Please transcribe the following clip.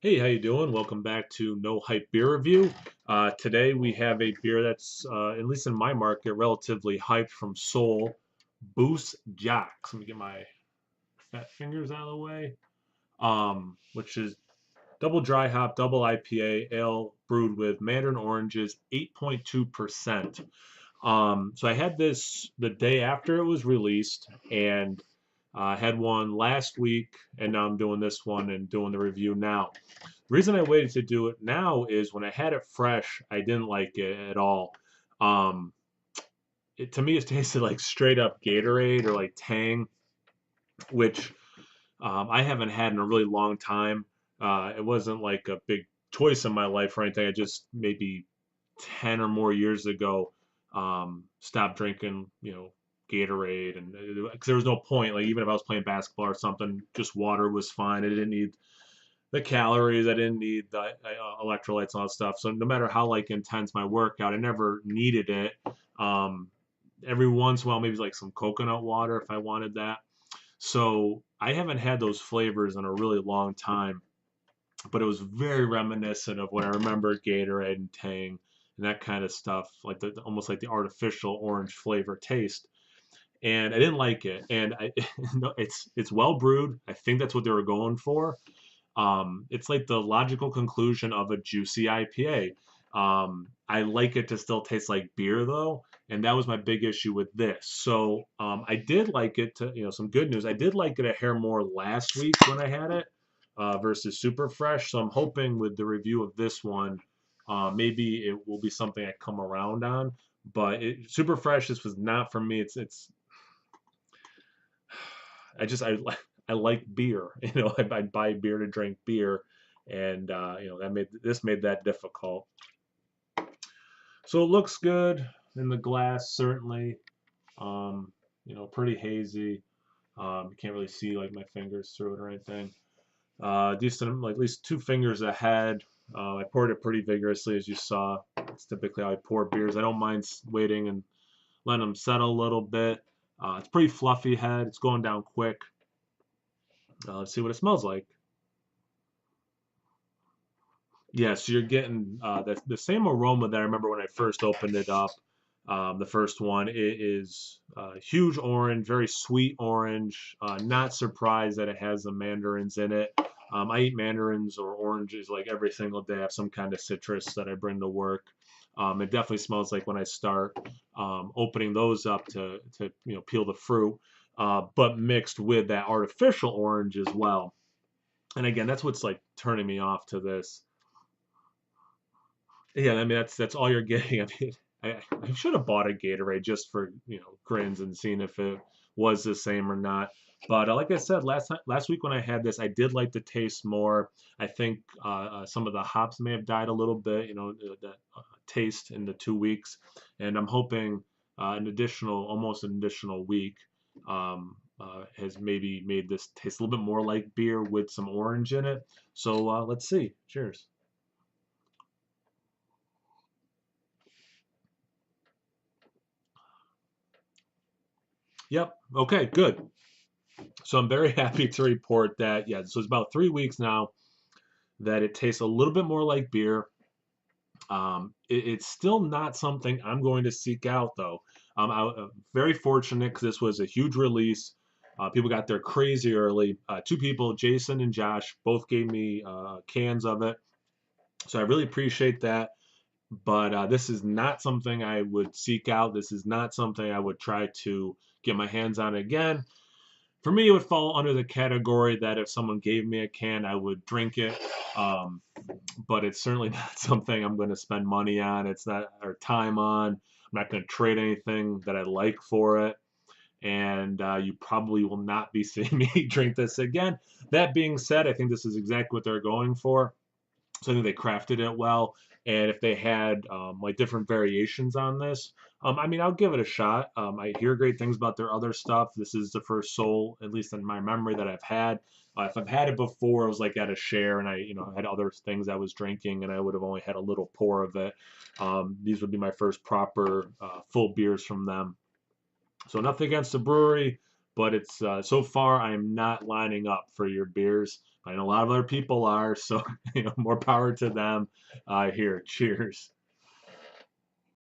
Hey, how you doing? Welcome back to No Hype Beer Review. Today we have a beer that's, at least in my market, relatively hyped from Seoul, BuiceJox. Let me get my fat fingers out of the way. Which is double dry hop, double IPA ale brewed with mandarin oranges, 8.2%. So I had this the day after it was released, and I had one last week, and now I'm doing this one and doing the review now. The reason I waited to do it now is when I had it fresh, I didn't like it at all. Um, to me, it tasted like straight up Gatorade or like Tang, which I haven't had in a really long time. It wasn't like a big choice in my life or anything. I just maybe 10 or more years ago stopped drinking, Gatorade, and because there was no point. Like even if I was playing basketball or something, just water was fine. I didn't need the calories. I didn't need the electrolytes and all that stuff. So no matter how like intense my workout, I never needed it. Um, every once in a while, maybe like some coconut water if I wanted that. So I haven't had those flavors in a really long time, but it was very reminiscent of when I remember Gatorade and Tang and that kind of stuff, like almost like the artificial orange flavor taste. And I didn't like it. And it's well brewed. I think that's what they were going for. It's like the logical conclusion of a juicy IPA. I like it to still taste like beer though, and that was my big issue with this. So I did like it to, some good news. I did like it a hair more last week when I had it versus super fresh. So I'm hoping with the review of this one, maybe it will be something I come around on. But super fresh, this was not for me. It's I just I like beer. I buy beer to drink beer, and that made that difficult. So it looks good in the glass, certainly. Um, pretty hazy. You can't really see like my fingers through it or anything. Decent, like at least 2 fingers ahead. I poured it pretty vigorously, as you saw. It's typically how I pour beers. I don't mind waiting and letting them settle a little bit. It's pretty fluffy head. It's going down quick. Let's see what it smells like. Yeah, so you're getting the same aroma that I remember when I first opened it up. The first one it is huge orange, very sweet orange. Not surprised that it has the mandarins in it. I eat mandarins or oranges like every single day. I have some kind of citrus that I bring to work. It definitely smells like when I start opening those up to peel the fruit, but mixed with that artificial orange as well. And again, that's what's like turning me off to this. Yeah, I mean that's all you're getting. I mean, I should have bought a Gatorade just for grins and seeing if it was the same or not. But like I said last week when I had this, I did like the taste more. I think some of the hops may have died a little bit. That taste in the 2 weeks, and I'm hoping almost an additional week has maybe made this taste a little bit more like beer with some orange in it. So let's see. Cheers. Yep. Okay. Good. So I'm very happy to report that, yeah, so it's about 3 weeks now that it tastes a little bit more like beer. It's still not something I'm going to seek out, though. I'm very fortunate because this was a huge release. People got there crazy early. Two people, Jason and Josh, both gave me cans of it. So I really appreciate that. But this is not something I would seek out. This is not something I would try to get my hands on again. For me, it would fall under the category that if someone gave me a can, I would drink it. Um, but it's certainly not something I'm going to spend money on. It's not or time on. I'm not going to trade anything that I like for it. And you probably will not be seeing me drink this again. That being said, I think this is exactly what they're going for. So I think they crafted it well. And if they had like different variations on this, I mean, I'll give it a shot. I hear great things about their other stuff. This is the first Soul, at least in my memory, that I've had. If I've had it before, it was like at a share, and I, had other things I was drinking, and I would have only had a little pour of it. These would be my first proper full beers from them. So nothing against the brewery, but it's so far I am not lining up for your beers. I know a lot of other people are, so more power to them. Here, cheers.